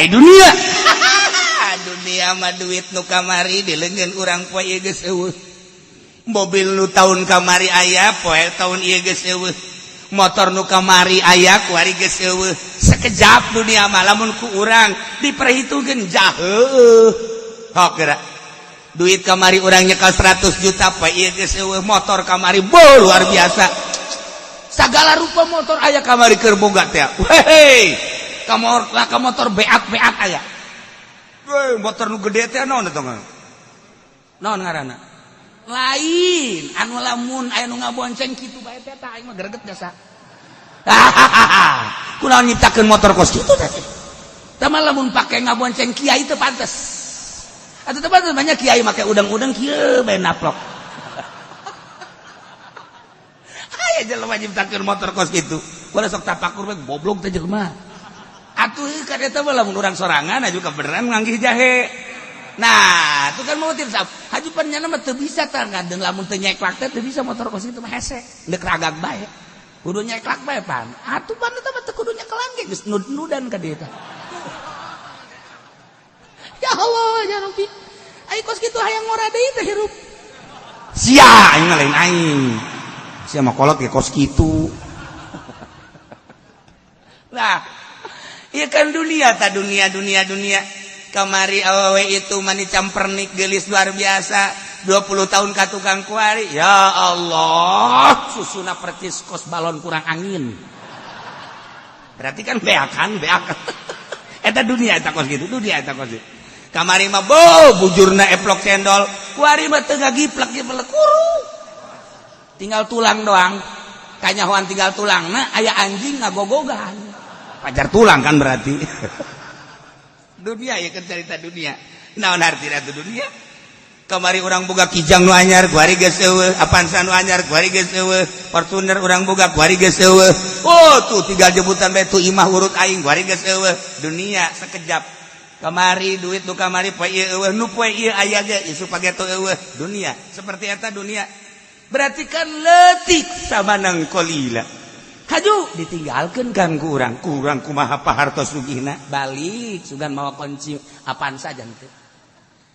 dunia. Dunia mah duit nu kamari dileungeun urang poe ieu geus eueuh. Mobil nu tahun kamari aya poe tahun ieu geus eueuh. Motor nu kamari aya kuari geus eueuh. Sekejap dunia mah lamun ku urang diperhitungkeun jaheuh. Hok geura. Duit kamari urang nyekel 100 juta poe ieu geus eueuh. Motor kamari luar biasa. Sagala rupa motor aya kamari keur boga teh. Hei. Ka motor beat aya. Motor nu gede teh naon eta mah? Naon ngaranna? Lain, anu lamun aya nu ngabonceng kitu bae teh tah aing mah greget biasa. Kunaon nyiptakeun motor kos kitu teh? Tah mah lamun pake ngabonceng kiai teh pantes. Atuh teh pantes banyak kiai make udang-udang kieu bae naplok. Aya jelema nyiptakeun motor kos kitu. Kudu sok tapakur bae goblok teh jelema. Atuh kan eta mah lamun urang sorangan aju beneran nganggih jahe. Nah, itu kan motif sab. Haju panjana mah teu bisa tah ngadeung lamun teu nyeklak teh teu bisa motor kos kitu mah hese. Deuk ragag bae. Kudu nyeklak bae pan. Atuh pan eta mah teu kudu nyekelan ge geus nud-nudan ka dieu teh. Ya Allah, ya Rabbi. Ai kos kitu hayang ngora deui teh hirup. Sia aing lain aing. Sia mah kolot ge kos kitu. Nah, iya kan dunia ta dunia kamari awewe itu mani campernik gelis luar biasa 20 tahun ka tukang kuari ya Allah susuna percis kos balon kurang angin berarti kan beakan eta dunia eta kos gitu dunia eta kos gitu kamari mah bujurna eplok cendol kuari mah teu gagiplek kuru tinggal tulang doang kanyahoan tinggal tulangna aya anjing ngagogogan pajar tulang kan berarti dunia ya kan cerita dunia naon artina tu dunia kamari urang boga kijang nu anyar kuari geus eueuh Avanza nu anyar kuari geus eueuh Fortuner urang boga kuari geus eueuh oh tuh tinggal jebutan bae tu imah urut aing kuari geus eueuh dunia sekejap kamari duit nu kamari poe ieu eueuh nu poe ieu aya ge isu page tu eueuh dunia seperti eta dunia berarti kan leutik samanang qalila. Haju ditinggalkan kan kurang kumaha pahartos sugihna balik sugan mawa kunci apaan saja teh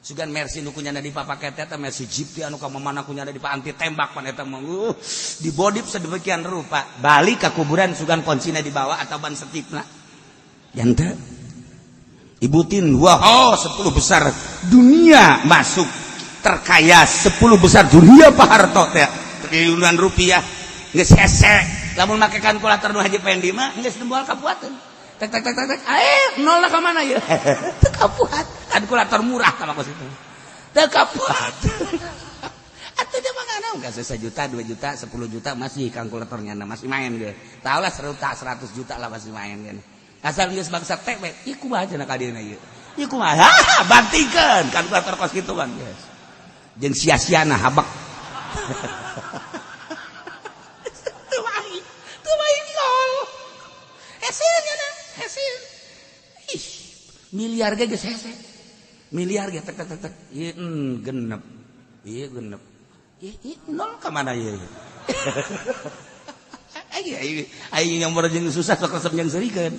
sugan Mercy nu kunyana di papake teh Mercy Jeep teh anu ka mamana kunyana di anti tembak pan eta mah dibodip sedemikian rupa balik ka kuburan sugan kuncina dibawa atau ban setipna yang teh ibutin wah 10 besar dunia masuk terkaya 10 besar dunia paharto teh triliunan rupiah geus hese lamun make kalkulator nu Haji Pendi mah geus nemboal kapuateun. Tek nolna ka mana ieu? Teu kapuat. Kalkulator murah ka makos itu. Teu kapuat. Atuh dia mah ngana geus 1 juta, 2 juta, 10 juta masih kalkulatornya masih main ge. Tau lah 100 juta lah masih main ge. Asal geus bangsa teh we, ieu kumaha cenah ka dieu ieu. Ieu kumaha? Bantingkeun kalkulator kos kitu kan geus. Jeung sia-siana habak. Ih, miliar ge geus hese. Miliar ge tek ieu genep. Ieu genep. Ih nol ka mana ieu? Ai yang meureun jeung susah sok resep jeung seurikeun.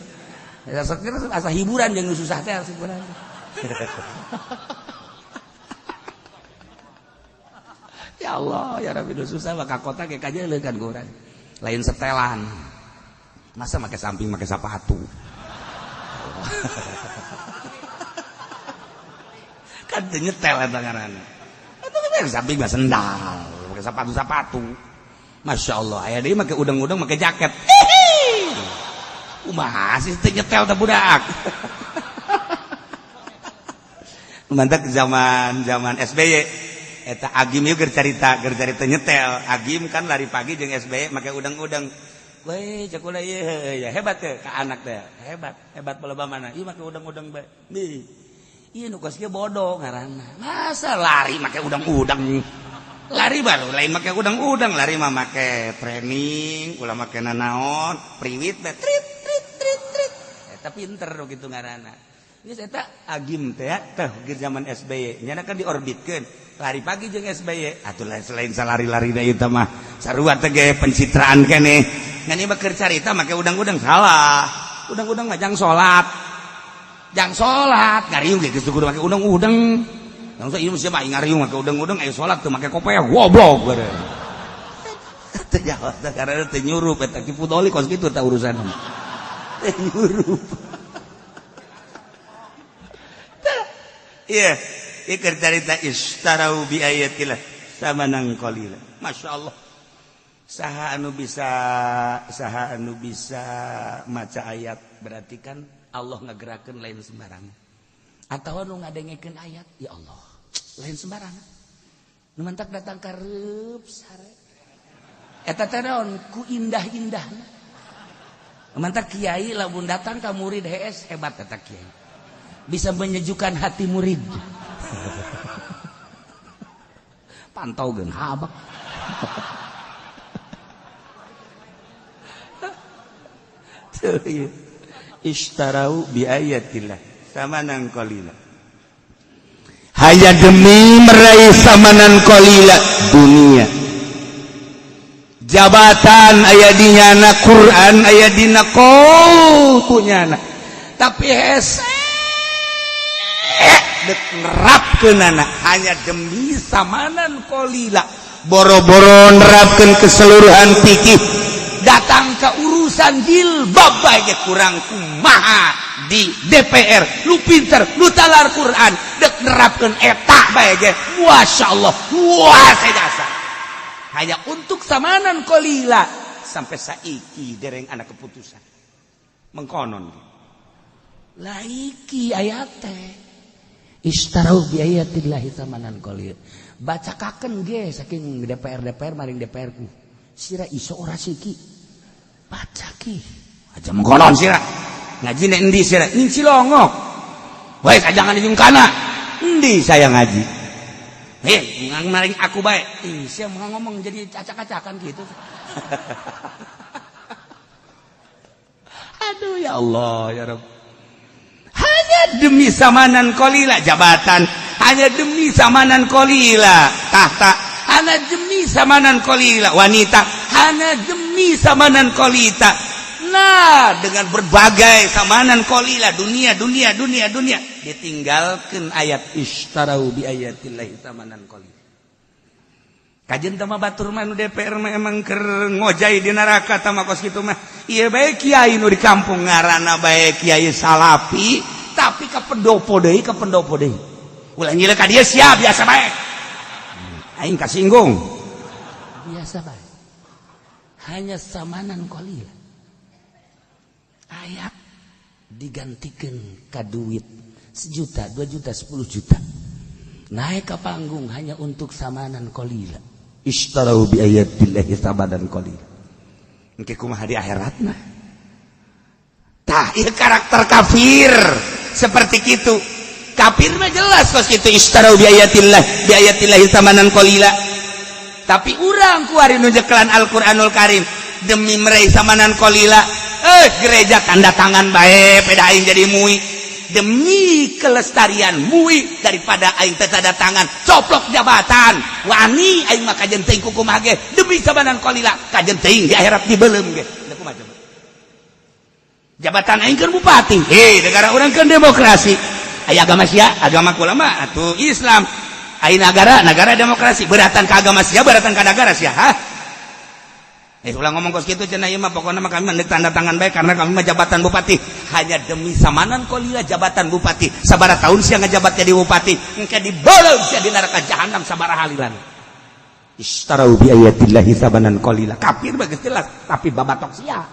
Asa hiburan jeung susah teh sebenarnya. Ya Allah, ya Rabbi susah mah ka kota ge kajeuleuh kan urang. Lain setelan. Masa make samping make sepatu. Kan teu nyetel eta ngaranna. Eta make samping mah sendal, make sepatu-sepatu. Masya Allah, aya deui make udang-udang make jaket. Kumaha sih teu nyetel teh budak. Mantak zaman SBY eta Agim ieu keur carita nyetel. Agim kan lari pagi jeung SBY make udang-udang. Weh, cakula ieu ya hebat teh ka anak teh. Hebat bala mana? Ieu make udang-udang bae. Nih. Ieu nu kos ge bodoh ngaranna. Masa lari make udang-udang. Lari baru lain make udang-udang, lari mah make training, ulah make nanaon, priwit bae trit. Eta pinter gitu ngaranna. Geus eta Agim teh teh ge zaman SBY. Nyana kan diorbitkeun. Lari pagi jeung SBY. Atuh selain salari-lari da ieu teh mah sarua teh ge pencitraan keneh. Ngan ieu mah keur carita make udang-udang salah. Udang-udang ngajang salat. jang salat ngariung ge kudu make udang-udang langsung ieu mah siapa ngariung make udang-udang aya salat teu make kopea goblok bener teu jawab karena teu nyurup eta ki pudoli kos kitu tah urusan teu nyurup iya ikir carita istarau bi ayatillah samanan qalila masyaallah saha anu bisa maca ayat berarti kan Allah ngagerakeun lain sembarangan atawa nu ngadengekeun ayat ya Allah lain sembarangan nu mantak datang ka reup sare eta teh naon ku indah-indahna mantak kiai lamun datang ka murid HS hebat eta kiai bisa menyejukkan hati murid pantau geun habak istarau bi ayatillah samanan qalila hanya demi meraih samanan qalila dunia jabatan aya dinyana Quran aya dina qultunyana tapi hese dek nerapkeunana hanya demi samanan qalila boro-boro nerapkeun keseluruhan fikih datang ke urusan jilbab bae kurang kumaha di DPR lu pinter lu talar Quran dek nerapkeun eta bae ge masyaallah luas jasa hanya untuk samanan qalila sampai saiki dereng ana keputusan mengkonon laiki ayat teh istarau bi ayatillahi samanan qalila bacakakeun ge saking DPR maring DPR ku sira iso ora siki baca ki aja mengkonon sira ngaji nek endi sira ning Cilongok bae kajangan di kana endi saya ngaji maring aku bae sia ngomong jadi acak-acakan gitu aduh ya Allah ya Rabb hanya demi samanan qalila jabatan hanya demi samanan qalila tahta hanya demi samanan qalila wanita hanya demi samanan qalita nah dengan berbagai samanan qalila dunia ditinggalkan ayat istarau bi ayatillahi samanan qalila kajen teh mah batur mah DPR mah emang keur ngojai di neraka tah mah kos kitu mah ieu bae kiai nu di kampung ngaranna bae kiai salafi tapi ka pendopo deui ulah nyileh ka dieu sia biasa bae aing kasinggung biasa bae hanya samanan qalila ayat digantikan ka duit 1 juta 2 juta 10 juta naik ke panggung hanya untuk samanan qalila istarau bi ayatillahi samanan qalila engke kumaha di akhiratna tah ieu karakter kafir seperti kitu kafir mah jelas kos kitu istarau bi ayatillahi samanan qalila tapi urang kuari nu jekelan Al-Qur'anul Karim demi meraih samanan qalila gereja tanda tangan bae peda aing jadi mui demi kelestarian mui daripada aing teh tanda tangan coplok jabatan wani aing mah kajen teuing kumaha ge demi samanan qalila kajen teuing di akhirat dibeuleum ge kumaha coba jabatan aing keur bupati negara urang keur demokrasi aya agama sia agama ulama atuh Islam ai negara demokrasi beratan ke agama sia beratan ke negara sia ulang ngomong kos kitu cenah ieu mah pokona mah kami mendek tanda tangan bae karena kami mah jabatan bupati hanya demi samanan qalila jabatan bupati sabaraha taun sia ngajabat jadi bupati engke dibeuleum sia di neraka jahanam sabaraha halilan istarau bi ayatillahi samanan qalila kafir bae geus jelas tapi babatok sia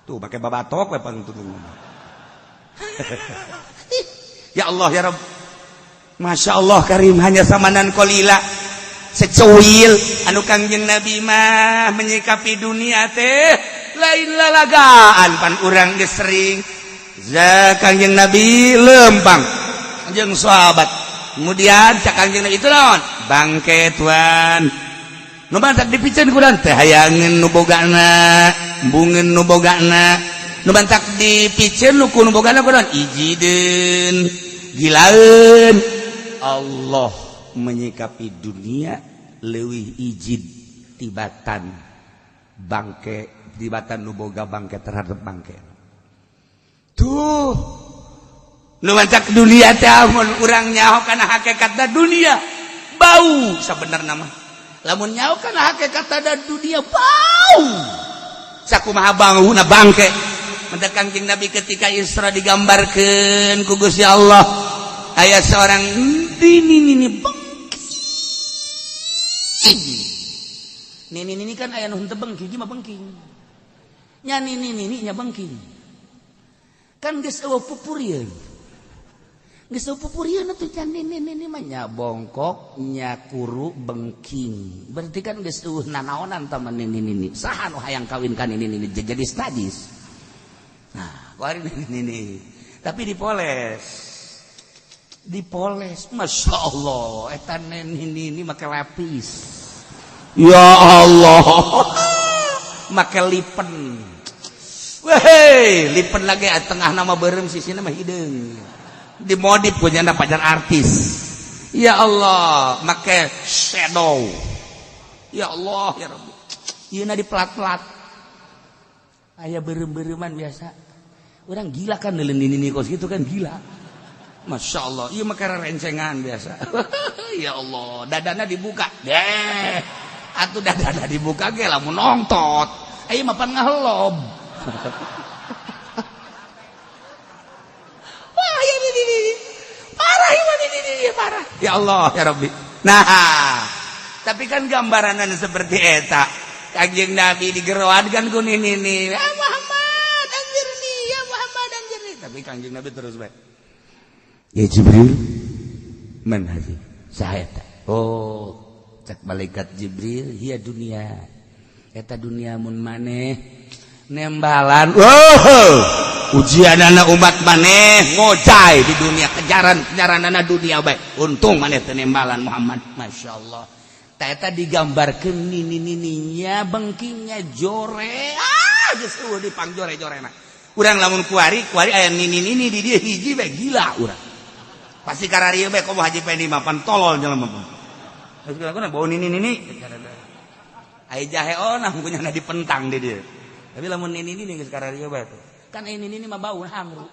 tuh pakai babatok we pantun ngomong ya Allah ya Rabb Masya Allah Karim hanya samanan qalila secuil anu Kangjeng Nabi mah menyikapi dunia teh lain lalagaan pan urang geus sering za Kangjeng Nabi lempang jeung sahabat kemudian cak Kangjeng Nabi itu naon bangke tuan nu bantak dipikeun kurang teh hayangeun nu bogana embungeun nu bogana nu bantak dipikeun nu nu bogana kurang ijideun gilaeun Allah menyikapi dunia leuwih ijid tibatan nu boga bangke terhadap bangke tuh nu mancak dunia teh mun urang nyaho kana hakikatna dunia bau sabenerna mah lamun nyaho kana hakikatna dunia bau sakumaha banguna bangke mentek Kangjeng Nabi ketika Isra digambarkeun ku Gusti Allah aya seorang nini bengking nini kan aya nu henteu bengking mah bengking nya nini nya bengking kan geus eueuh pupurieun geus eueuh pupurieun atuh can nini mah nya bongkok nya kuru bengking berarti kan geus eueuh nanaonan tah nini saha nu hayang kawin ka nini jadi stadis nah kuari nini tapi dipoles Masya Allah eta nini make lapis ya Allah make lipen weh lipen lagi tengah nama berem sisina mah hideung dimodif punya pacar artis ya Allah make shadow ya Allah ya Rabbi ieu na diplat-plat aya berem-bereman biasa orang gila kan neuleun nini kos gitu kan gila Masya Allah ieu mah kara rencengan biasa ya Allah dadana dibuka deh atuh dadana dibuka ge lamun nongtot ieu mah pan ngahelob wah ya ini parah ini parah ya Allah ya Rabbi nah tapi kan gambaran seperti eta Kangjeng Nabi digeroadkan ku nini ya Muhammad anjirni ya Muhammad anjirni tapi Kangjeng Nabi terus bae ya Jibril man hadi saya oh cek malaikat Jibril hiya dunia eta dunia mun maneh nembalan ujianana umat maneh ngojay di dunia kejaranana dunia bae untung maneh teu nembalan Muhammad Masya Allah ta eta digambarkeun nini-nininya bengkingnya jore geus eueuh dipangjore-jorena urang lamun kuari aya nini-nini di dieu hiji bae gila urang pasti kararieu bae komo Haji Pendi mapan tolol jelema mah geus kana bau nini-nini aya jahe onah punyana dipentang di dieu tapi lamun nini geus kararieu bae tuh kan nini mah bau hangru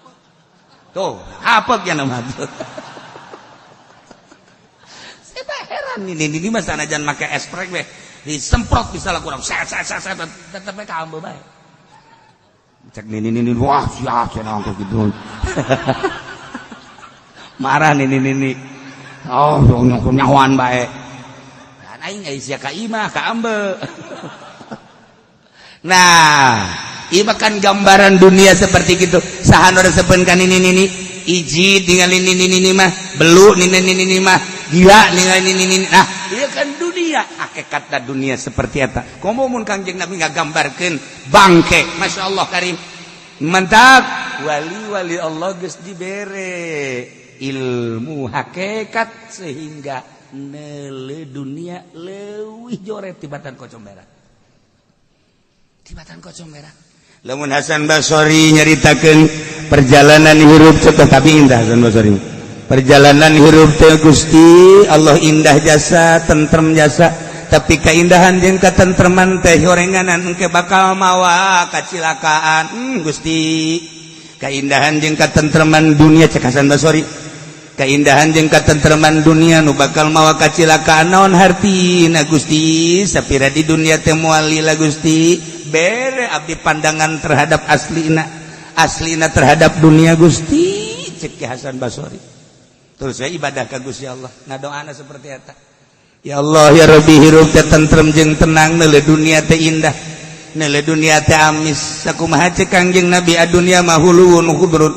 tuh hapek ya nama tuh saya tak heran nini mah sanajan make esprek bae disemprot bisa lah kurang set tetep ka ambeul bae cek nini wah sia cenah gitu marah nini oh nyahoan bae kan aing aya sia ka imah ka ambeul nah ieu kan gambaran dunia seperti gitu saha nu resepeun ka nini iji ningali nini mah belu nini mah gila ningali nini nah ieu kan dunia hakikatna dunia seperti eta komo mun Kangjeng Nabi ngagambarkeun bangke Masya Allah karim mantap wali Allah geus dibere ilmu hakikat sehingga neuleuh dunia leuwih joret tibatan kocomberan lamun Hasan Basori nyaritakeun perjalanan hirup tapi indah Hasan Basori perjalanan hirup teh Gusti Allah indah jasa tentrem jasa tapi keindahan jeung katentreman teh horenganan engke bakal mawa kacilakaan Gusti keindahan jeung katentreman dunia cek Hasan Basori keindahan jeung katentreman dunia nu bakal mawa kacilakaan naon hartina Gusti sapira di dunia teh moal lila Gusti bere abdi pandangan terhadap aslina terhadap dunia Gusti cek Hasan Basori terus saya ibadah ka Gusti Allah ngadoana seperti eta ya Allah ya Rabbi hirup teh tentrem jeung tenang neuleuh dunia teh indah neuleuh dunia teh amis sakumaha cek Kangjeng Nabi adunya mah huluun khudrun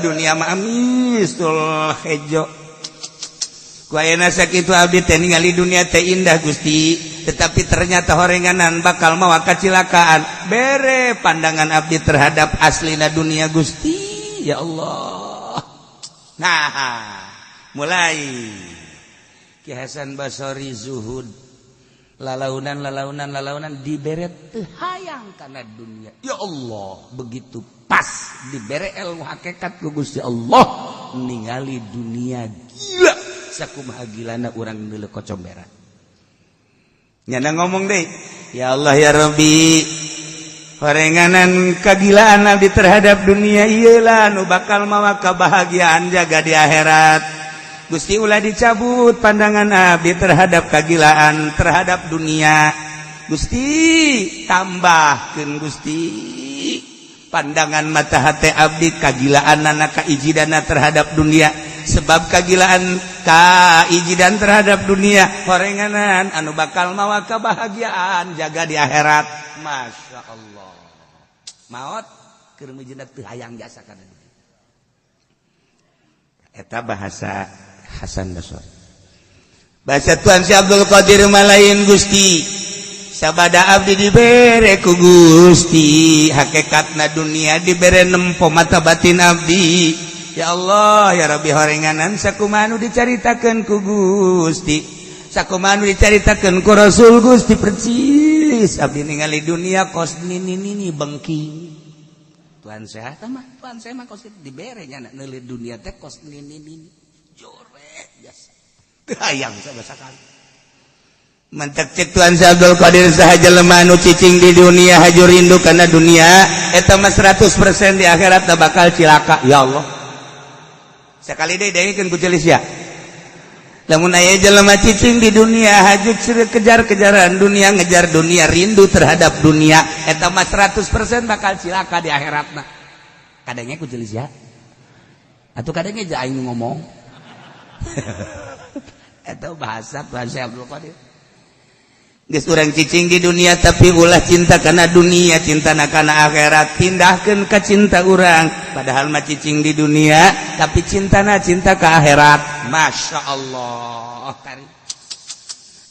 dunia mah amis tul hejo ku ayeuna sakitu abdi teh ningali dunia teh indah Gusti tetapi ternyata horenganan bakal mawa kacilakaan bere pandangan abdi terhadap aslina dunia Gusti ya Allah nah mulai Ki Hasan Basori zuhud lalaunan dibere teu hayang kana dunia ya Allah begitu pas dibere ilmu hakikat ku Gusti Allah ningali dunia gila sakumaha gilana urang neuleuh kocomberan nyana ngomong deh ya Allah ya Rabbi Horenganan kagilaan abdi terhadap dunia iyalah nu bakal mawa kebahagiaan jaga di akhirat. Gusti ulah dicabut pandangan abdi terhadap kagilaan terhadap dunia. Gusti tambahkeun Gusti pandangan mata hati abdi kagilaan anak kaijidana terhadap dunia. Sebab kagilaan kaijidan terhadap dunia horenganan anu bakal mawa kebahagiaan jaga di akhirat. Masya Allah. Maut keur mujina teu hayang jasa kana dunia. Eta bahasa Hasan Basri. Bahasa Tuan Si Abdul Qadir malain Gusti. Sabada abdi dibere ku Gusti, hakikatna dunia dibere nempo mata batin abdi. Ya Allah, ya Rabbi horenganan sakumaha nu dicaritakeun ku Gusti. Sakumaha nu dicaritakeun ku Rasul Gusti percis. Abdi ningali dunia kos nini bengking. Tuhan saya mah kos dibere nya neuli dunia teh kos nini jorek biasa. Teu hayang sabasakali. Mantak cek Tuhan Abdul Qadir sahaja lemah nu cicing di dunia haju rindu kana dunia eta mah 100% di akhirat da bakal cilaka. Ya Allah. Sakali deui dengkeun ku celis ya. Lamun aya jelema cicing di dunia haju kejar-kejaran dunia ngejar dunia rindu terhadap dunia eta mah 100% bakal cilaka di akhiratna. Kadangnya ku celis ya. Atuh kadangnya ja aing ngomong. Eta bahasa Tuhan Abdul Qadir. Geus urang cicing di dunia tapi ulah cinta kana dunia, cinta kana akhirat, pindahkeun ka cinta urang. Padahal mah cicing di dunia tapi cintana cinta ka akhirat. Masya Allah.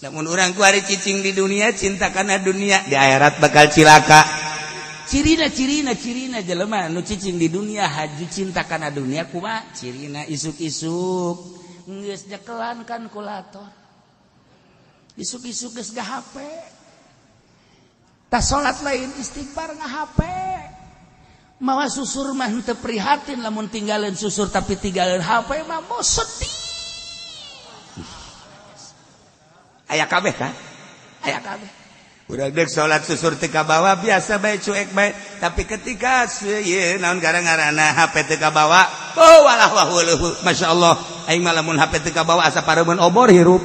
Namun urang ku ari cicing di dunia, cinta kana dunia, di akhirat bakal cilaka. Cirina jelema nu cicing di dunia haju cinta kana dunia kumaha? Cirina isuk-isuk geus nyekelan kalkulator. Isuk-isuk geus HP. Tas salat lain istighfar HP. Mawa susur mah teu prihatin lamun tinggalin susur tapi tinggalin HP mah mau sedih. Aya kabeh kan? Aya kabeh. Udah dek salat susur teu kabawa biasa bae cuek bae, tapi ketika ieu naon gara-garana HP teu kabawa, oh walah wahuluh masyaallah aing mah lamun HP teu kabawa asa pareumeuh obor hirup.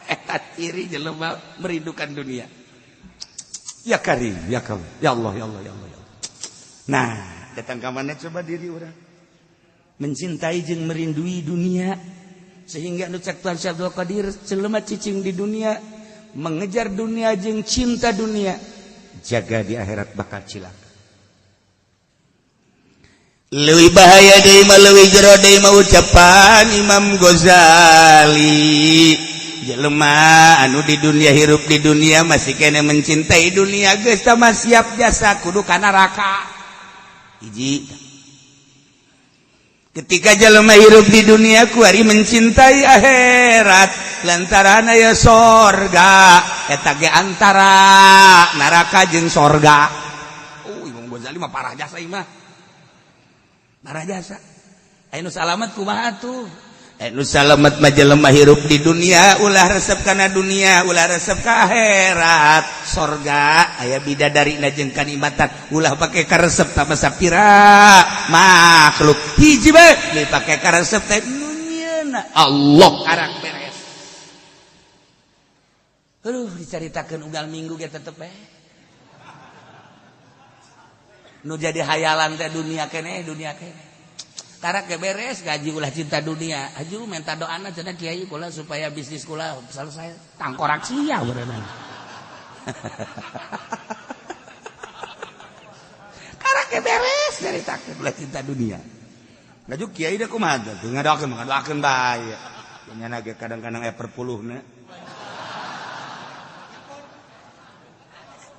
Eta ciri jelema merindukan dunia. Ya Karim, ya Karim, ya Allah, ya Allah, ya Allah, ya Allah. Nah, datang ka mana coba diri orang mencintai jeung merindui dunia sehingga nu cek Tuhan Abdul Qadir jelema cicing di dunia mengejar dunia jeung cinta dunia jaga di akhirat bakal cilaka. Leuwih bahaya deui mah leuwih jero deui mah ucapan Imam Ghazali. Jelema anu di dunia hirup di dunia masih kena mencintai dunia geus tah mah siap jasa kudu ka neraka. Hiji. Ketika jelema hirup di dunia kuari mencintai akhirat lantaran aya sorga eta ge antara neraka jeung sorga. Oh Imam Ghazali mah parah jasa ieu mah. Parah jasa. Anu salamet kumaha tuh? Nu salamet mah jelema hirup di dunia ulah resep kana dunia ulah resep ka akhirat sorga aya bidadarina jeung kanikmatan ulah pake ka resep tambah sapira makhluk hiji bae dipake ka resep teh dunyana Allah karang beres. Aduh dicaritakeun unggal minggu ge tetep bae nu jadi hayalan teh dunia keneh Tarak ke beres gaji ulah cinta dunia. Aju minta doana cenah kiai kula supaya bisnis kula selesai. Tangkorak sia berenang. Tarak ke beres dari takut ulah cinta dunia. Gaju kiai da kumaha teh ngadoakeun bae. Nya ge kadang-kadang perpuluhna.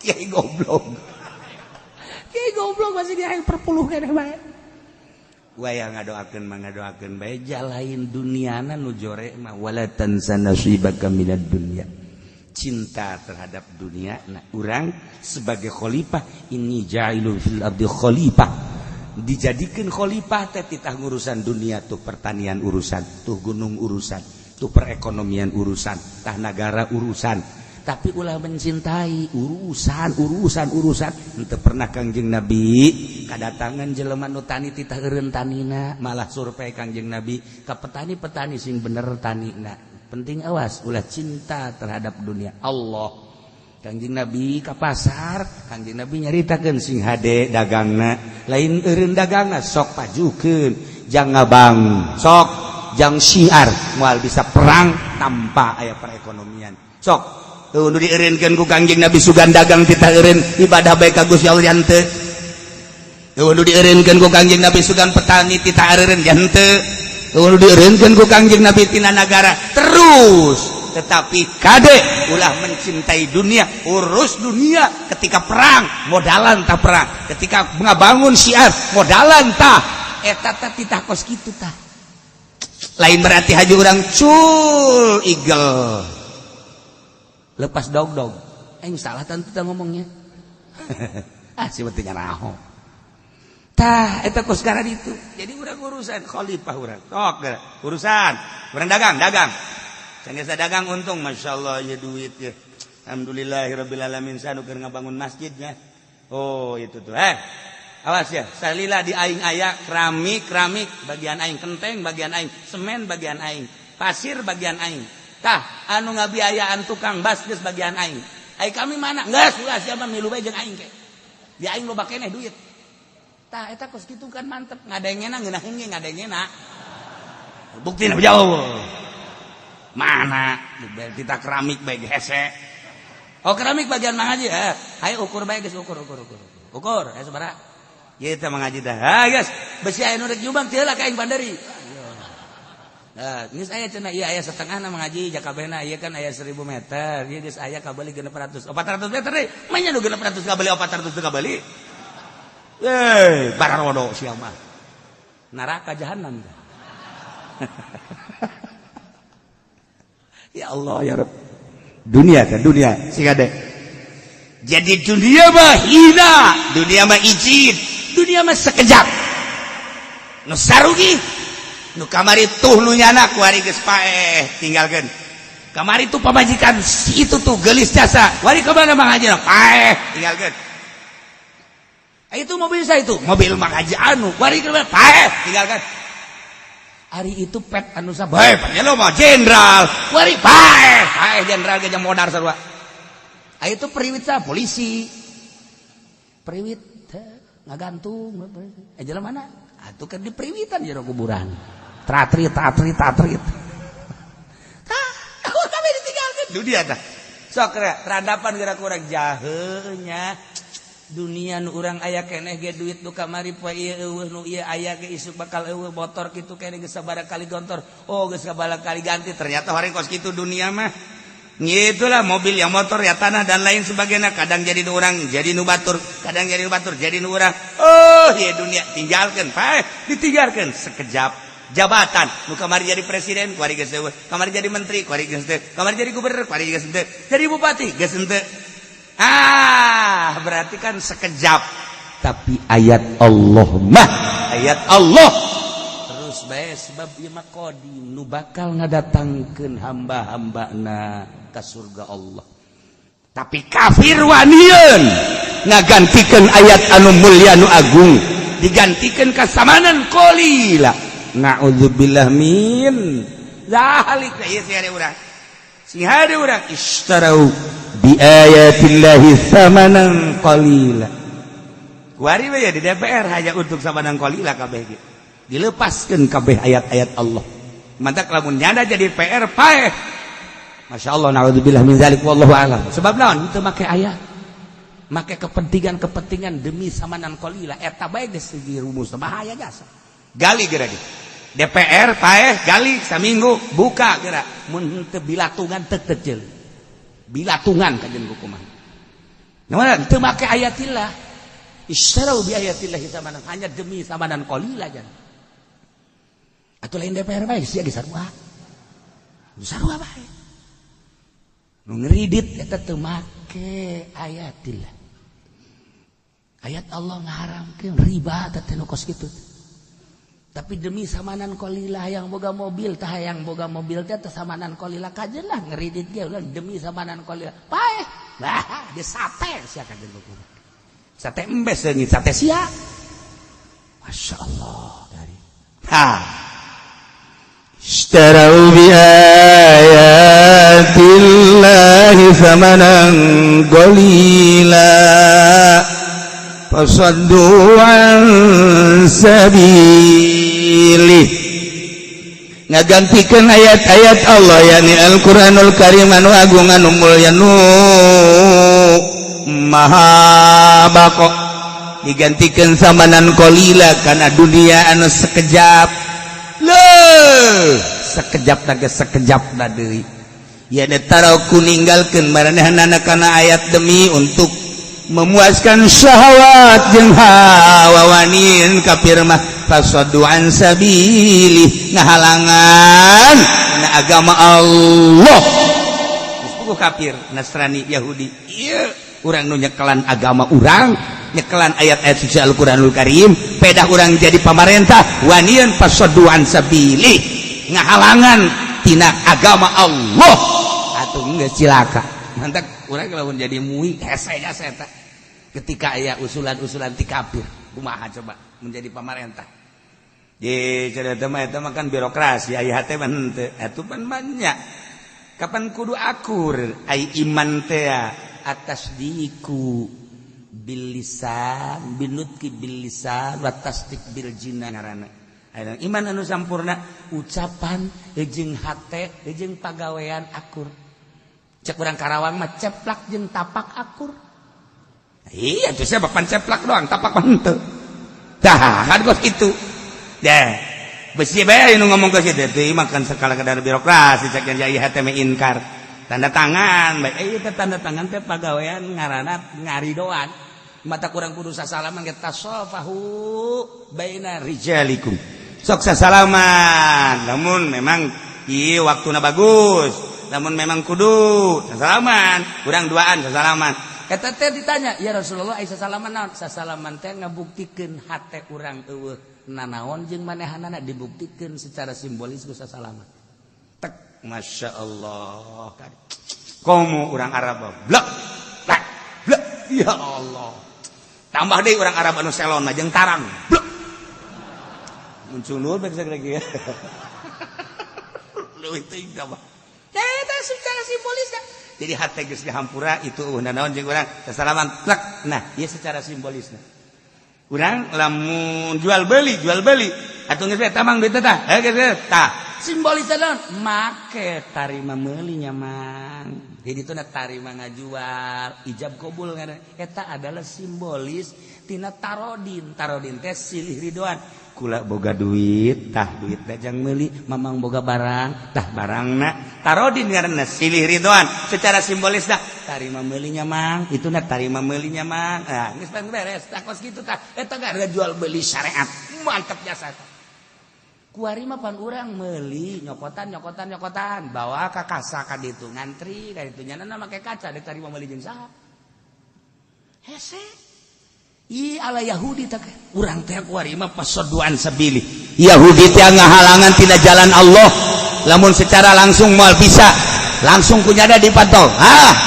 Kiai goblok. Kiai goblok masih dia perpuluh keneh bae. Waya ngadoakeun bae jalain duniana nu jore mah wala tansa nasibaka minad dunya. Cinta terhadap dunia. Nah, urang sebagai khalifah ini jailun fil ardi khalifah. Dijadikeun khalifah teh titah ngurusan dunia tuh pertanian urusan, tuh gunung urusan, tuh perekonomian urusan, tah negara urusan. tapi ulah mencintai urusan henteu pernah Kangjeng Nabi kadatangan jelema nu tani titah eureun tanina malah survei Kangjeng Nabi ka petani-petani sing bener tanina penting awas ulah cinta terhadap dunia Allah. Kangjeng Nabi ka pasar Kangjeng Nabi nyaritakeun sing hade dagangna lain eureun dagangna sok pajukeun jang ngabang sok jang syiar moal bisa perang tanpa aya perekonomian sok nu dieureunkeun ku Kangjeng Nabi sugan dagang titah eureun ibadah bae ka Gusti Allah jan teu nu dieureunkeun ku Kangjeng Nabi sugan petani titah eureun jan teu nu dieureunkeun ku Kangjeng Nabi tina nagara terus tetapi kade ulah mencintai dunia urus dunia ketika perang modalan tah perang ketika ngabangun syiar modalan tah eta tah titah kos kitu tah lain berarti haji urang cul eagle lepas dog aing salah tante ngomongnya si beuteung nyaraho tah eta kos gara ditu jadi urang urusan khalifah urang tok urusan urang dagang sanggeus dagang untung masyaallah ya duit ya alhamdulillahirabbil alamin sanu keur ngabangun masjidnya oh itu tuh awas ya salila di aing aya keramik bagian aing kenteng bagian aing semen bagian aing pasir bagian aing tah anu ngabiayaan tukang bas geus bagian aing ai kami mana geus ulah sia mah milu bae jeung aing ke di aing loba keneh duit tah eta kos kitu kan mantep ngadengena ngeunah hengge ngadengena buktina jauh mana kita keramik bae hese oh keramik bagian Mang Haji ayo ukur bae geus ukur aya sabaraha ieu teh Mang Haji tah geus besi aya nu rek nyumbang teu lah ka aing bandari geus aya cenah ieu aya setengahna Mang Haji jakabehna ieu kan aya 1000 meter ieu geus aya kabeli 400 meter deui manya nu 600 kabeli 400 teu kabeli bararodo sia mah neraka jahanam ya Allah ya Rabb dunia sing ada jadi dunia mah hina dunia mah ijid dunia mah sekejap nu sarugi nu kamari tuh nu nyana ku ari geus paeh tinggalkeun kamari tuh pamajikan si itu tuh gelis jasa wari ka mana Mang Haji paeh tinggalkeun itu mobil saya itu mobil Mang Haji anu wari ka mana paeh tinggalkeun hari itu pet anu sabae panya lo mah jenderal wari paeh jenderal ge jang modar sarua itu periwit sa polisi periwit ngagantung jelema mana atuh keur di periwitan jero kuburan tatrit tah kami ditinggalkeun dunia tah sok randapan geura kurang jaheul nya dunia nu urang aya keneh ge duit nu kamari poe ieu eueuh nu ieu aya ge isuk bakal eueuh motor kitu keneh geus sabaraha kali gontor oh geus sabaraha kali ganti ternyata hari kos kitu dunia mah ngitulah mobil yang motor ya tanah dan lain sebagainya kadang jadi nu urang jadi nu batur kadang jadi nu batur jadi nu urang oh ieu dunia tinggalkeun paeh ditinggalkeun sekejap jabatan nu kamari jadi presiden ku ari geus eueuh kamari jadi menteri ku ari geus teu kamari jadi gubernur ku ari geus teu jadi bupati geus teu berarti kan sekejap tapi ayat Allah terus bae sebab ieu mah qadim nu bakal ngadatangkeun hamba-hambana ka surga Allah tapi kafir wanieun ngagantikeun ayat anu mulya nu agung digantikeun ka samanan qalila naudzubillah min zalika ieu sing hade urang istarau bi ayatillahi samanan qalila kuari we ya di DPR hanya untuk samanan qalila kabeh ge dilepaskeun kabeh ayat-ayat Allah mantap lamun nyanda jadi PR paeh masyaallah naudzubillah min zalik wallahu alam sebab naon teu make ayat make kepentingan demi samanan qalila eta bae geus dirumus bahaya jasa gali geura di DPR paeh gali saminggu buka geura mun teu bilatungan teu teu bilatungan kajen kumaha namun teu make ayatillah istarau bi ayatillah samanan hanya demi samanan qalila jan atuh lain DPR bae sia ge sarua bae nu ngridit eta teu make ayatillah ayat Allah ngaharamkeun riba teh nu kos kitu Tapi demi samanan qalilah yang boga mobil tah yang boga mobil teh samanan qalilah kajen lah ngeridit ge ulah demi samanan qalilah paeh nah di sate sia kajen buku sate embes deui sate sia masyaallah dari Ishtarau bi ayatillahi thamanan qalila fasaddu an sabilih ngagantikeun ayat-ayat Allah yakni Al-Qur'anul Karim anu agung anu mulya nu maha baqa digantikeun samanan qalila kana dunia anu sekejap sekejap naga sekejap deui ya netara ku ninggalkeun maranehna kana ayat demi untuk memuaskan syahwat jeung hawa wanin kafir mah fasaddu an sabilih ngahalangan na agama Allah geus kafir Nasrani Yahudi ieu urang nu nyekelan agama urang nyekelan ayat-ayat suci Al-Qur'anul Karim pedah urang jadi pamarentah wanian fasaddu an sabilih ngahalangan tina agama Allah atuh geus cilaka mantap urang lamun jadi muih hese asa eta ketika aya usulan-usulan ti kafir kumaha coba menjadi pamarentah di cerita mah eta mah kan birokrasi aya teh mah henteu atuh pan banyak kapan kudu akur ai iman teh atas diku bil lisan binutki bil lisan wa tasdiq bil jinan ngaranna iman anu sampurna ucapan jeung hate jeung pagawean akur cek urang Karawang mah ceplak jeung tapak akur iya itu saya bapan ceplak doang tapak mah henteu tah kan kos kitu dah besi bae nu ngomong ke kitu teh makan skala kadar birokrasi cek jadi hate me inkar tanda tangan bae ieu teh tanda tangan teh pagawean ngaranna ngaridoan mata kurang kudu sasalaman ge tasafahu baina rijalikum sok sasalaman lamun memang ieu waktuna bagus namun memang kudu sasalaman urang duaan sasalaman eta teh ditanya ya Rasulullah aya sasalaman naon sasalaman teh ngabuktikeun hate urang eueuh nanaon jeung manehanana dibuktikeun secara simbolis ku sasalaman tek masyaallah kan komo urang Arab blak blak blak ya Allah tambah deui urang Arab anu selon mah jeung tarang blak muncul nur bek lagi ya leuwih teuing tambah eta secara simbolis dah jadi hate geus dihampura itu naon jeung urang sasalaman plak nah ieu secara simbolisna urang lamun jual beli atuh geus eta mang duit tah geus tah simbolisna naon make tarima meuli nya mang jadi itu tarima ngajual ijab qabul ngaranna eta adalah simbolis tina tarodin teh silih ridwan kula boga duit tah duit dajang meuli mamang boga barang tah barangna tarodin ngaranna silih ridwan secara simbolis dah tarima meuli nya mang ituna tarima meuli nya mang nah geus beres tah kos kitu tah eta gara jual beli syariat mantep jasa kuari mah pan urang meuli nyokotan bawa ka kasa ka ditu ngantri ka ditu nyanana make kaca dek tarima meuli jeung saha hese ala Yahudi tak urang teh kuari mah pasoduan sabili Yahudi teh ngahalangan tina jalan Allah lamun secara langsung moal bisa langsung kunyada dipantau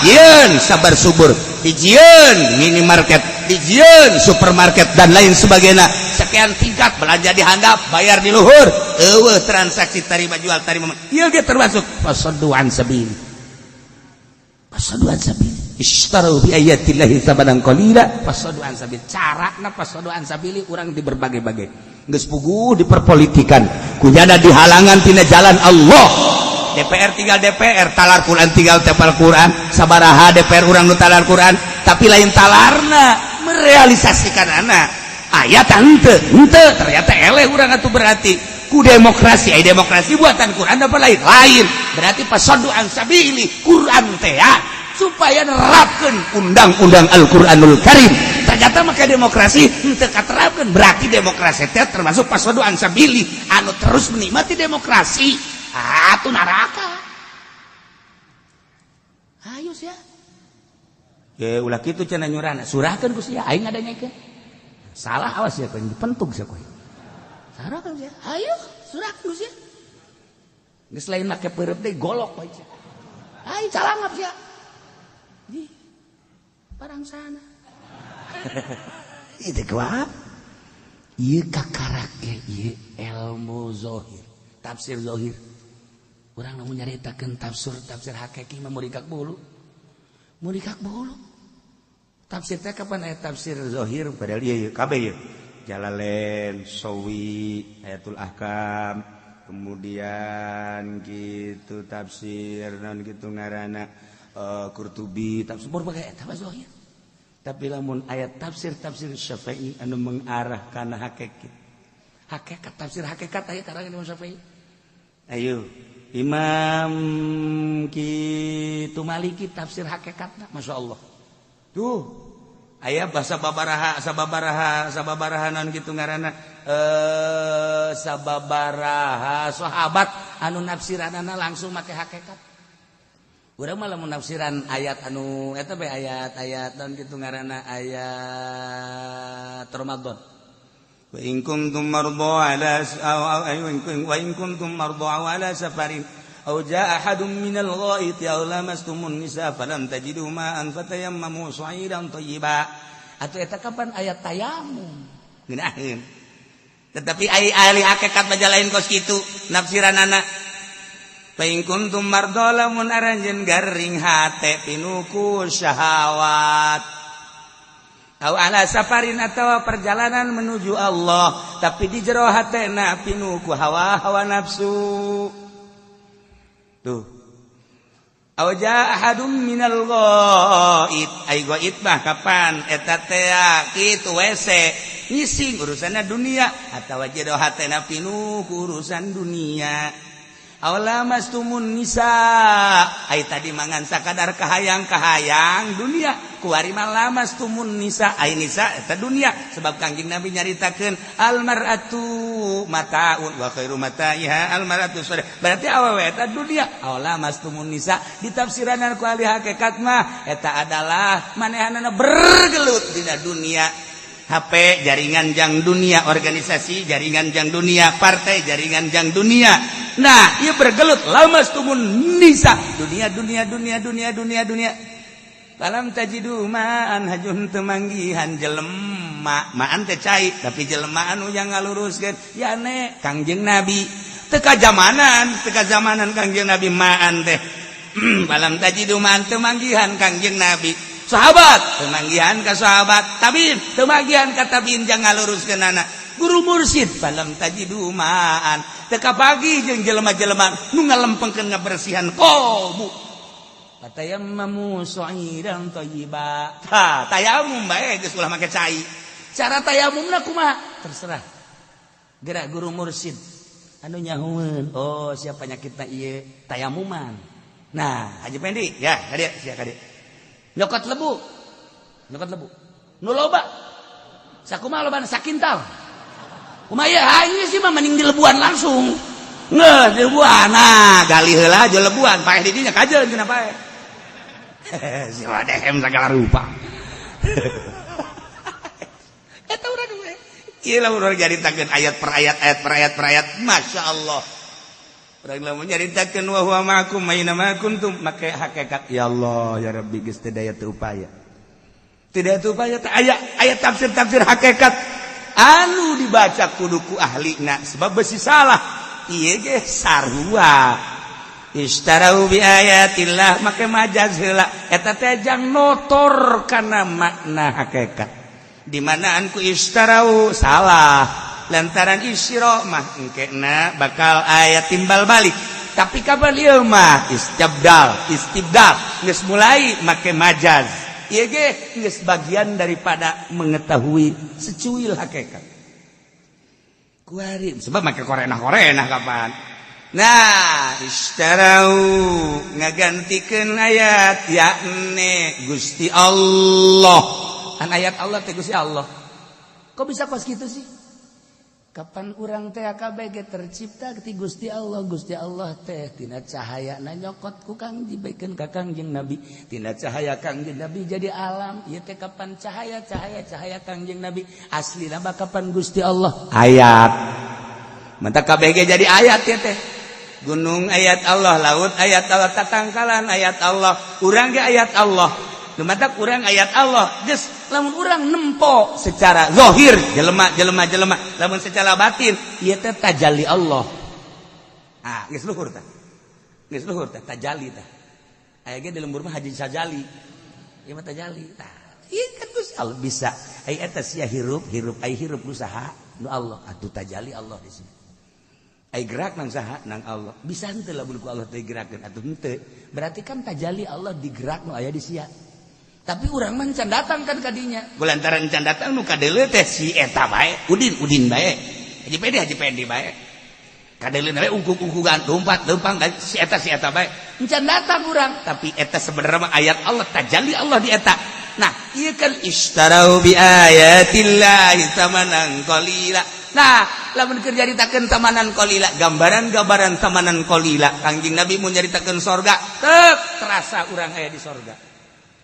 ieun sabar subur dijieun minimarket dijieun supermarket dan lain sebagainya sekian tingkat belanja di handap bayar di luhur eueuh transaksi tarima jual tarima ieu ge termasuk pasoduan sabili Ishtaru bi ayatillahi tsamanan qalila fasaduan sabil carana fasaduan sabili urang di berbagai-bagai geus puguh diperpolitikan kunyana dihalangan tina jalan Allah DPR tinggal DPR talar Quran tinggal tepal Quran sabaraha DPR urang nu talar Quran tapi lain talarna merealisasikan anak ayat henteu ternyata eleh urang atuh berarti ku demokrasi demokrasi buatan Quran apa lain berarti fasaduan sabili Quran teh supaya nerapkan undang-undang Al-Quranul Karim ternyata maka demokrasi teu katerapkeun berarti demokrasi teh termasuk pasodoan sabili anu terus menikmati demokrasi atuh neraka ayo sia ya ulah kitu cenah nyurana surahkeun ku sia aing ngadanyakeun salah awas ya kan dipentug sia koy Harokan sia. Ayo, surak geus sia. Geus lain make peureup deui golok bae sia. Ai calangap sia. Di parang sana. Itu kuat. Ieu kakarake ieu ilmu zahir, tafsir zahir. Urang lamun nyaritakeun tafsir hakiki mah murikak bulu. Murikak bulu. Tafsir teh kapan aya tafsir zahir padahal ieu kabeh ieu. Jalalain, Sawi, Ayatul Ahkam, kemudian gitu tafsir naon gitu ngaranna Qurtubi, tafsir berbagai eta zahir. Tapi lamun ayat tafsir Syafi'i anu mengarah kana hakikat. Hakikat tafsir hakikat aya karangan Imam Syafi'i. Ayo, Imam kitu Maliki tafsir hakikatna masyaallah. Tuh, aya bahasa sababaraha naon kitu ngaranna sababaraha sahabat anu nafsiranana langsung make hakikat. Urang mah lamun nafsiran ayat anu eta bae ayat-ayat dan kitu ngaranna ayat Ramadan. Wa in kuntum marḍā 'ala wa in kuntum marḍā 'ala safarin aw jaa'a ahadun minal ghaiti aw lamastumun nisaa falam tajidu ma'an fatayammamu sha'iran thayyiba. Atuh eta kapan ayat tayamum. Ngeunaheun. Tetapi ahli hakikat baja lain kos kitu nafsiranana. Paing kuntum mardo lamun aranjeun garing hate pinuku syahwat. Au ala safarin atawa perjalanan menuju Allah, tapi di jero hatena pinuku hawa nafsu. Tuh. Au jaa ahadum minal ghaid. Ai ghaid mah kapan eta teh kitu WC ngisi urusanna dunia atawa jero hatena pinuku urusan dunia. Awala mastumun nisa, ai tadi mangan sakadar kahayang dunia, kuari malamas tumun nisa, ai nisa eta dunia, sebab Kangjeng Nabi nyaritakeun almar'atu mataun wa khairu mata'iha almar'atu sore. Berarti awewe eta dunia, awala mastumun nisa ditafsiranan ku ahli hakikat mah eta adalah manehanana bergelut dina dunia. HP jaringan jang dunia, organisasi jaringan jang dunia, partai jaringan jang dunia. Nah, ia bergelut lamas tumun nisa dunia. Falam tajidu ma'an hajun temanggihan jelema, ma'an teh cai tapi jelema anu yang ngaluruskeun ya ne Kangjeng Nabi. Teka zamanan Kangjeng Nabi ma'an teh. Falam tajidu ma'an temanggihan Kangjeng Nabi. Sahabat temanggihan ka sahabat, tabiin temanggihan ka tabiin jang ngaluruskeun anak. Guru mursyid falam tajidu ma'an teka pagi jeung jelema-jelema nu ngalempengkeun ngabersihan qalbu. Fatayammamu sha'iran thayyiba. Tayamum bae geus ulah make cai. Cara tayamumna kumaha? Terserah. Gerak guru mursyid anu nyahueun. Oh, sia panyakitna ieu tayamuman. Nah, Haji Pendi, ya, kadia, sia kadia. Nyokot lebu. Nu loba. Sakumaha lobana sakintal. Kumaha ieu sih mah mending di lebuan langsung. Ngeuh di lebuan. Nah, gali heula aja lebuan, paeh di dinya kajeun cenah paeh. Si wadehem sagala rupa. Eta urang we. Ieu lamun urang nyaritakeun ayat per ayat, masyaallah. Urang lamun nyaritakeun wa huwa ma'akum aina ma kuntum make hakikat ya Allah ya Rabbi geus teu daya teu upaya. Teu daya teu upaya teh aya tafsir hakikat anu dibaca kudu ku ahlina sebab besi salah. Ieu ge sarua. Istarau bi ayatillah make majaz heula eta teh jang notor kana makna hakikat. Di manaan ku istarau salah. Lantaran isyra mah engkena bakal aya timbal balik. Tapi kapan ieu mah istibdal geus mulai make majaz. Ieu ge geus bagian daripada mengetahui secuil hakikat. Kuari sebab make korenah kapan. Nah, istarau ngagantikeun ayat yakni Gusti Allah. An ayat Allah teh Gusti Allah. Kok bisa kos kitu sih? Kapan urang teh kabeh ge tercipta ti Gusti Allah teh tina cahayana nyokot ku Kang dibikeun ka Kangjeng Nabi, tina cahaya Kangjeng Nabi jadi alam. Ieu teh kapan cahaya Kangjeng Nabi aslina mah kapan Gusti Allah ayat mantap KBG jadi ayat ya teh. Gunung ayat Allah, laut ayat Allah, tatangkalan ayat Allah, urang ge ayat Allah. Mantap urang ayat Allah, geus lamun urang nempo secara zahir jelema, lamun secara batin ieu teh tajalli Allah. Ah, geus luhur tah. Geus luhur tah tajalli tah. Aya ge di lembur mah haji sajali. Ieu mah tajalli tah. Ieu kan Gusti Allah bisa. Ai eta sia hirup ai hirup nu saha? Nu Allah, atuh tajalli Allah di sini. Ai gerak nang saha? Nang Allah. Bisa henteu lamun ku Allah teh gerakeun atuh henteu. Berarti kan tajalli Allah digerak nu aya di sia. Tapi urang mah can datang kan kadinya. Kulantaran can datang nu kadeuleu teh si eta bae, udin bae. Haji pedi bae. Kadeuleu bae ungkuk-ungkugan leumpang si eta bae. Can datang urang, tapi eta sebenarnya mah ayat Allah, tajalli Allah di eta. Nah, ieu kan istarau bi ayatillahi tamanan qalila. Nah, lamun keur nyaritakeun tamanan qalila, gambaran-gambaran tamanan qalila, Kangjeng Nabi mun nyaritakeun sorga, teu terasa urang aya di sorga.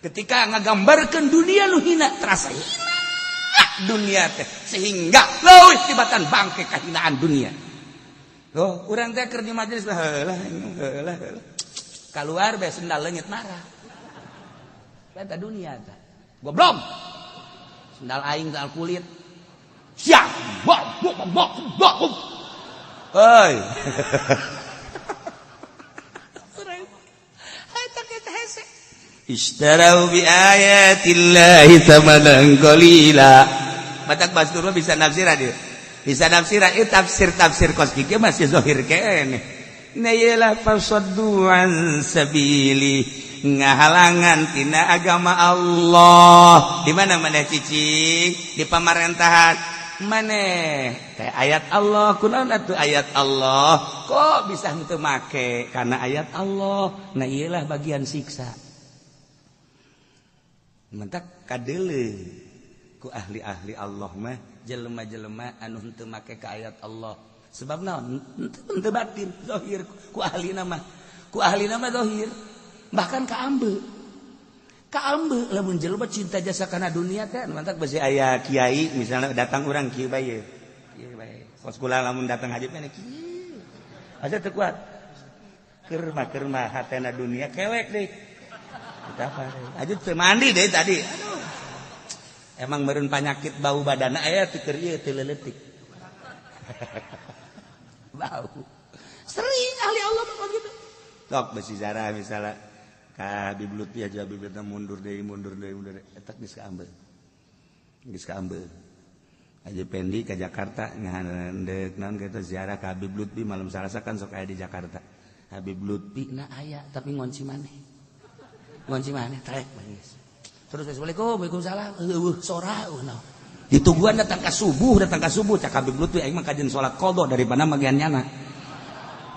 Ketika ngagambarkeun dunia nu hina, terasa hina dunia teh, sehingga leuwih tibatan bangke kahinaan dunia. Loh, urang teh keur di majelis heulah. Kaluar bae sendal leungit marah. Eta dunia teh. Goblok. Sendal aing sendal kulit. Siap. Hei. Istarau bi ayatillahi tamanan qalila. Batak Bastur bisa nafsiran dia. Bisa nafsiran tafsir kosmik masih zahir kene. Na yalah fasaddu an sabili, ngahalangan tina agama Allah. Di mana maneh cicing? Di pamarentahan maneh teh ayat Allah, kunaon atuh ayat Allah? Kok bisa henteu make karena ayat Allah? Nah iyalah bagian siksa. Mentak kadeuleu ku ahli-ahli Allah mah jelema-jelema anu henteu make ka ayat Allah. Sebab naon? Henteu batin, zahir ku ahlina mah. Ku ahlina mah zahir. Bahkan ka ambe. Ka ambe lamun jelema cinta jasa kana dunia teh mentak bisi aya kiai misalnya datang urang kieu bae. Kieu bae. Kos kula lamun datang haji mah kieu. Asa teu kuat. Keur mah hatena dunia kewek deui. Aja teu mandi deh tadi. Aduh. Emang meureun penyakit bau badanna aya teu keur ieu teu leuletik. Bau. Sering ahli Allah mah gitu. Sok besi Zara misalnya ka Habib Lutfi aja Habib Lutfi mundur deui eta geus kaambeul. Geus kaambeul. Aja Pendi ka Jakarta ngandeuk naon kitu ziarah ka Habib Lutfi malam Salasa kan sok aya di Jakarta. Habib Lutfi na aya tapi ngonci maneh. Ngonci maneh trek geus. Terus assalamualaikum, waalaikumsalam. Sora naon. Ditungguan datang ka subuh cak Habib Lutfi aing mah kajian salat qada daripada magian nyana.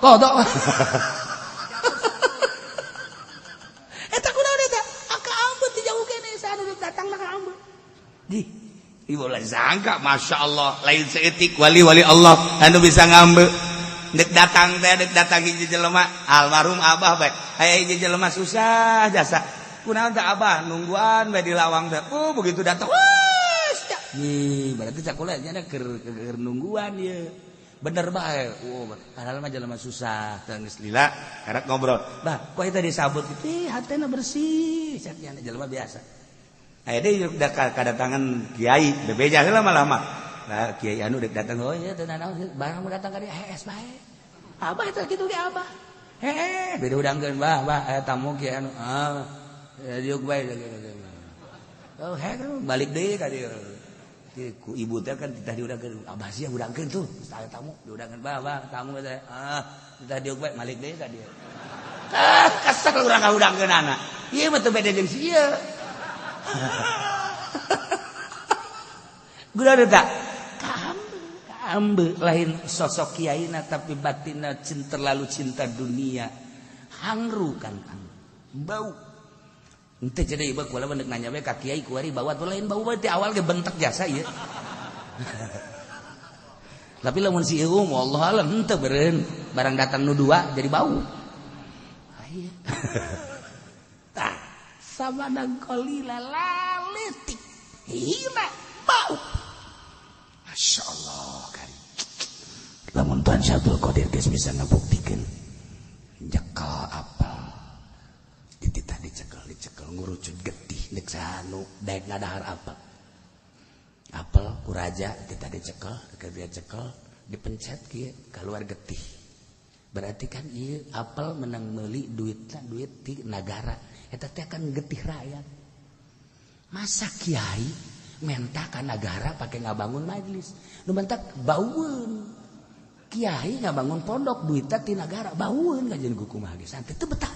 Qada. Eta kunaon eta? Ka ambeut di jauh kene saanu datang mah ka ambeut. Ibu lah sangka masyaallah lain seetik wali-wali Allah anu bisa ngambeut. Dek datang hiji jelema almarhum Abah bae. Aya hiji jelema susah jasa. Kunaon teh Abah nungguan bae di lawang teh. Begitu datang berarti cakula nya keur nungguan ieu. Bener bae. Padahal mah jelema susah, geus lila karek ngobrol. Bah, kok eta disabut kitu hatena bersih, cenah jelema biasa. Aya deui kadatangan kiai, bebeja heula malah mah. Nah, kiai anu dek datang oh ieu teh naon barang datang ka dieu hees bae. Abah eta kitu ge Abah. Beda udangkeun bah aya tamu kiai anu. Diuk bae. Oh, balik deui ka dieu. Ku ibu teh kan titah diudangkeun Abah sia udangkeun tuh aya tamu diudangkeun bah tamu teh titah diuk bae balik deui ka dieu. Kasar urang ngaudangkeun anak. Ieu mah teu beda jeung si ieu. Gula tak kaambe lain sosok kiaina tapi batinna terlalu cinta dunia hangru kan bau ente jadi ieu kula beundeuk nanya we ka kiai kuari bawa tuh lain bau ti awal ge bentek jasa ieu tapi lamun si ieu wallah alam henteu beureun barang datang nu dua jadi bau aya tah samanang qalila laletik hina bau. Masya Allah kan. lamun Tuan Syabdul Qadir geus bisa ngabuktikeun nyekel apel dititah dicekel ngurucut getih neuk sanu daek ngadahar apel ku raja kita dicekel dia cekel dipencet kieu keluar getih berarti kan ieu apel menang meuli duit ti nagara eta teh kan getih rakyat masa kiai menta ka nagara pake ngabangun majelis nu mentak baueun kiai ngabangun pondok duitna ti nagara baueun ngajeun kumaha ge santri teu betah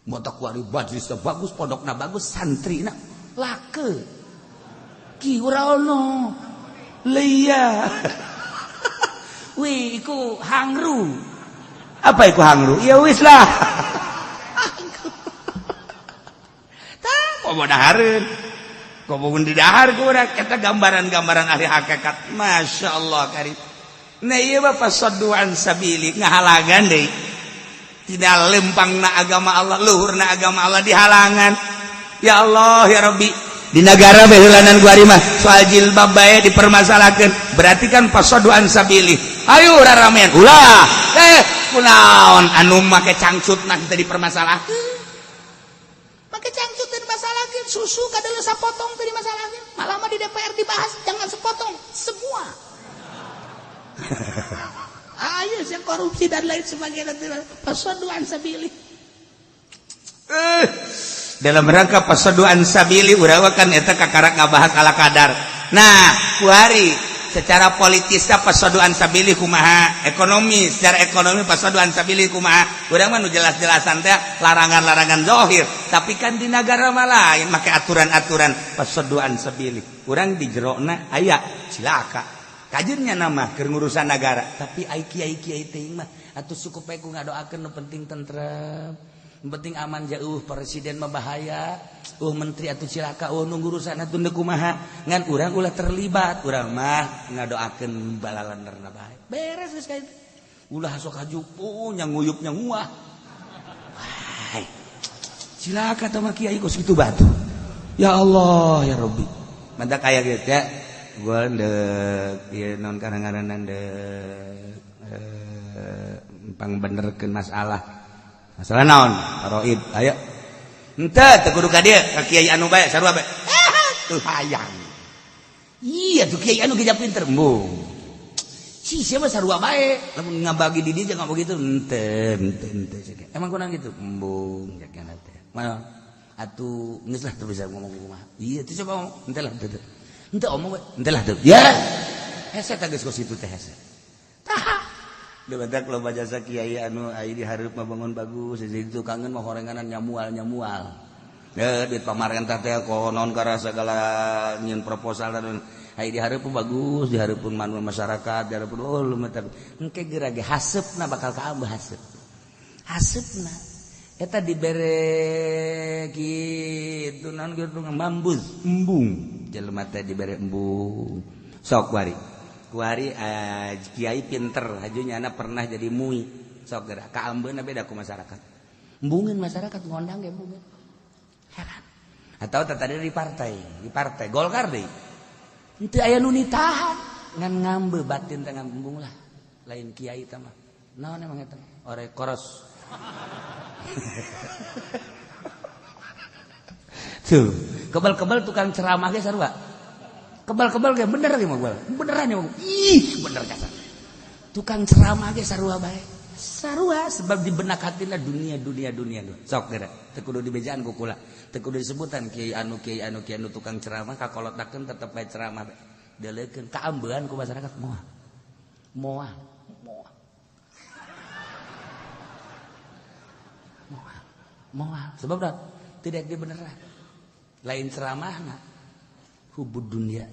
motok wari majelisna bagus pondokna bagus santrina lake ki ora ono leia wih iku hangru apa iku hangru ya wis lah kok mau dahareun kok mau didahar ku urang eta gambaran-gambaran ahli hakikat masyaallah karim nah ieu mah fasadduan sabili ngahalangan deui tina lempangna agama Allah luhurna agama Allah dihalangan ya Allah ya Rabbi di negara behulanan guari mah soal jilbab bae dipermasalahkeun berarti kan fasadduan sabili ayo raramean ulah kunaon anu make cangcutna kita dipermasalahkeun make cangcut teh dimasalahkeun susu kadang sapotong teh dimasalahkeun malah mah di DPR dibahas jangan sepotong semua ayo sih korupsi dan lain sebagainya fasadduan sabili dalam rangka fasadduan sabili urang kan eta kakarak ngabahas ala kadar nah kuari secara politisnya fasadduan sabili kumaha ekonomi secara ekonomi fasadduan sabili kumaha urang mah nu jelas-jelasan teh larangan-larangan zahir tapi kan di negara mah lain make aturan-aturan fasadduan sabili urang di jerona aya cilaka kajennya nama keur ngurusan negara tapi ai kiai-kiai teh mah atuh cukup bae ku ngadoakeun nu penting tentrem nu penting aman jauh presiden mah bahaya menteri atuh cilaka nu ngurusan atuh teu kumaha ngan urang ulah terlibat urang mah ngadoakeun balalanderna bae beres geus ka ulah sok hajupu nya nguyup nya nguah wah cilaka tah mah kiai kos kitu batu ya Allah ya Rabbi mantap aya geus ya gua ndek ieu naon karangaran ndek pangbenerkeun masalah naon faraid aya henteu teu kudu ka dieu ka kiai anu bae sarua bae teu hayang iya tuh kiai anu geja pinter embung si siapa sarua bae lamun ngabagi di dieu jangan begitu henteu emang kunaon gitu embung jakna teh mah atuh geus lah teu bisa ngomong kumaha iya teu coba ngomong henteu lah teu ente omong ente lah tuh ya hese geus kos itu teh hese tah debatak loba jasa kiai anu ai di hareup mah bangun bagus jadi tukangeun mah horenganan nyamual duit pamarentah teh konon kara segala nyieun proposal dan ai di hareup bagus di hareupeun manual masyarakat di hareupeun lumayan engke geura ge haseupna bakal kaabah haseupna eta dibere kitu naon kitu mambuz embung jelema teh dibere embung sok kuari kiai pinter hajunyana pernah jadi mui sok geura kaambeuna beda ku masyarakat embungin masyarakat ngondang ge embungin heran atau tadi di partai Golkar deui henteu aya nu nitahan ngan ngambe batin teh ngambung lah lain kiai teh mah naon emang eta ore koros tuh kebal-kebal tukang ceramah ge sarua kebal-kebal ge bener ge mah beneran ya ih bener kasar tukang ceramah ge sarua bae sarua sebab di benak hatina dunia sok geura teu kudu dibejaan ku kula teu kudu disebutan kiai anu tukang ceramah kakolotakeun tetep bae ceramah bae deuleukeun kaambean ku masyarakat moal sebab tidak dibeneran lain ceramahna hubud dunia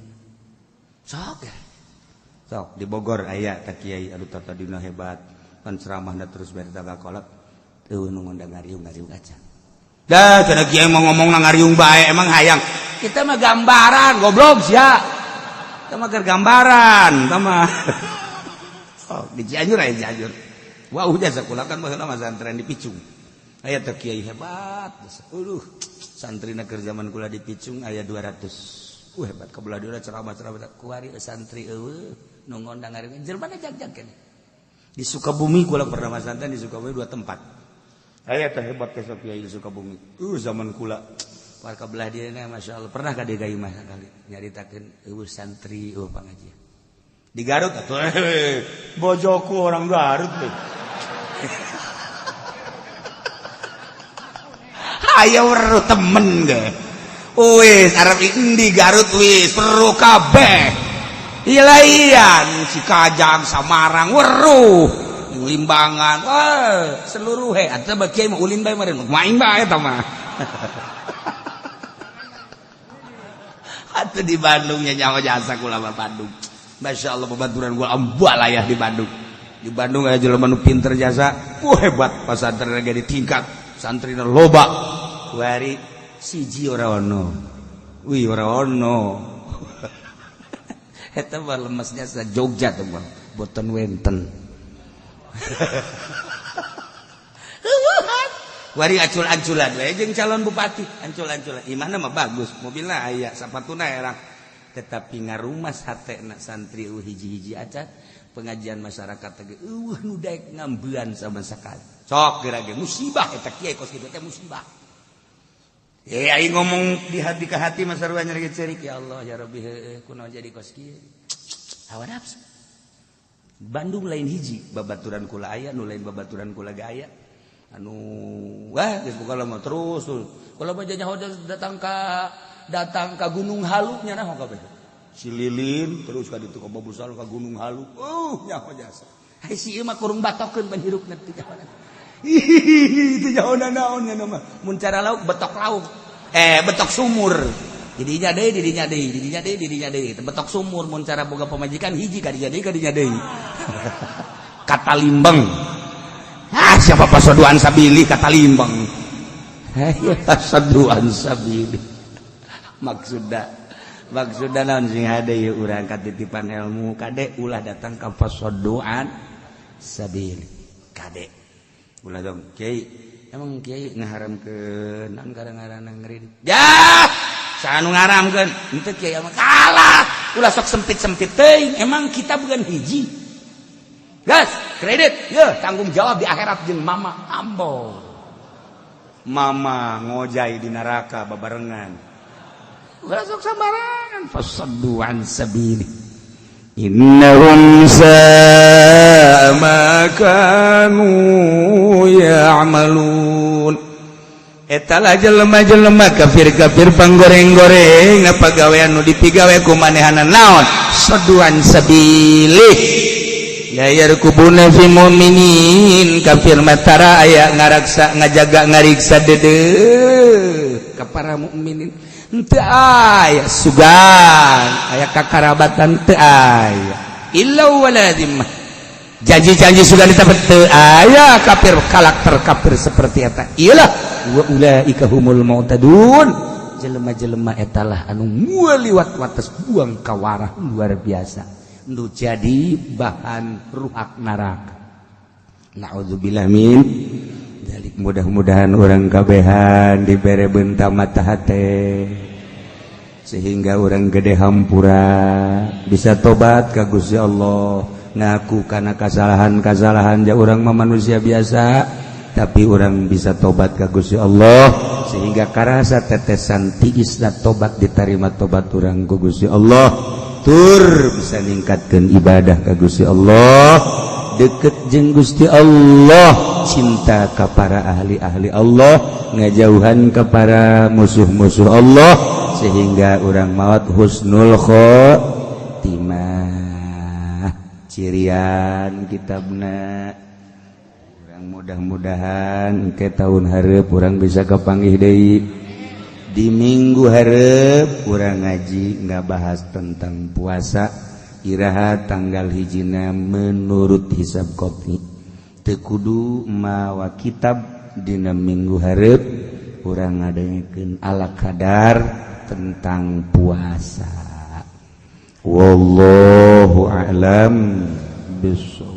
sok di Bogor aya tak kiai anu tata dina hebat kan ceramahna terus berita kolot teu nu ngundang ngariung acan dah cenah kiai mau ngomong na ngariung bae emang hayang kita mah gambaran goblok sia kita mah gambaran mah di Cianjur wah udah sakulah kan baheula mah santren di Picung aya teh kiai hebat santrina keur zaman kula di Picung aya 200 hebat kabelah dia ceramah kuari santri nu ngondang ngareun jelema jag-jag keneh. Di Sukabumi kula pernah masantan di Sukabumi 2 tempat. Aya teh hebat teh Kiai di Sukabumi. Zaman kula warga belah dia masyaallah pernah ka dia gai mah sekali nyaritakeun santri pangajian. Di Garut atuh bojoku orang Garut teh. Aya weru temen ge. Wis arep di Garut wis weru kabeh. Ilaian Cikajang Samarang weruh Limbangan seluruh atuh bagi mah ulin bae meureun maing bae eta mah. Atuh di Bandung nya nyawa jasa kula mah Bandung. Masyaallah babaturan gua ambal aya di Bandung. Di Bandung aya jelema nu pinter jasa, hebat pasantren ge di tingkat santrina loba. Kuari siji ora ono. Wih ora ono. Eta mah lemesnya sa Jogja tuh Bang, boten wenten. Wari acul-aculan we jeung calon bupati, ancul-anculan. Imahna mah bagus, mobilna aya, sapatuna erang. Tetapi ngarumas hatena santri hiji-hiji acan pengajian masyarakat teh nu daek ngambean sama sakali. Sok geura ge musibah eta kieu kos kitu teh musibah. Aing ngomong di hati ke hati mah sarua nyeri cerik ya Allah ya Rabbi kunaon jadi kos kieu. Hawa nafsu. Bandung lain hiji babaturan kula aya nu lain babaturan kula ge aya. Anu geus buka mah terus tuh. Kula mah janya datang ka Gunung Halu nya naon kabeh. Sililin terus ka ditu ka Babusal ka Gunung Halu. Nyaho jasa. Hai si ieu mah kurung batokeun ban hirupna teh jawanan. Itu jawanan naon nya mah. Mun cara lauk betok lauk. Betok sumur. Didinya deui. Betok sumur mun cara boga pamajikan hiji ka dinya deui. Kata limbang. Siapa pasoduan sabili kata limbang. Pasoduan sabili. Maksudna naon sing hade ieu urang katitipan ilmu kade ulah datang ka pasoduan sabili. Kade ulah dong Kiai, emang Kiai ngaharamkeun naon ngaranna ngeureun. Ya, saanu ngaharamkeun? Henteu Kiai mah kalah. Ulah sok sempit-sempit teuing, emang kita bukan hiji. Gas, kredit, ya tanggung jawab di akhirat jeung mama ambo. Mama ngojai di neraka babarengan. Ulah sok sambarangan fasadduan sabili. Innahum sama kanu ya'malun. Eta jelema-jelema kafir-kafir panggoreng-goreng ngapagawean nu dipigawe ku manehana naon? Saduan sabilih. La yarkubuna fi mu'minin kafir matara aya ngaraksa ngajaga ngariksa deudeuh ka para mukminin. Teu aya sugan aya kakarabatan teu aya illa waladimah janji-janji sugan ditepet teu aya kafir karakter kafir seperti eta ialah wa ulaika humul mu'tadun jelema-jelema etalah anu moal liwat wates buang kawarah luar biasa nu jadi bahan ruhak neraka naudzubillah min dalik mudah-mudahan orang kabehan dibere benta mata hate sehingga orang gede hampura bisa tobat ka Gusti Allah ngaku kana kasalahan-kasalahan ja urang mah manusia biasa tapi orang bisa tobat ka Gusti Allah sehingga karasa tetesan tiisna tobat diterima tobat urang ku Gusti Allah tur bisa ningkatkeun ibadah ka Gusti Allah deket jeung Gusti Allah cinta ka para ahli-ahli Allah ngajauhan ka para musuh-musuh Allah sehingga orang maut husnul khotimah cirian kitabna orang mudah-mudahan ke tahun hareup orang bisa kepanggih deui di minggu hareup orang ngaji ngabahas tentang puasa iraha tanggal hijina menurut hisab kopi teu kudu mawa kitab dina minggu hareup urang ngadengekeun ala kadar tentang puasa wallahu a'lam bishawab.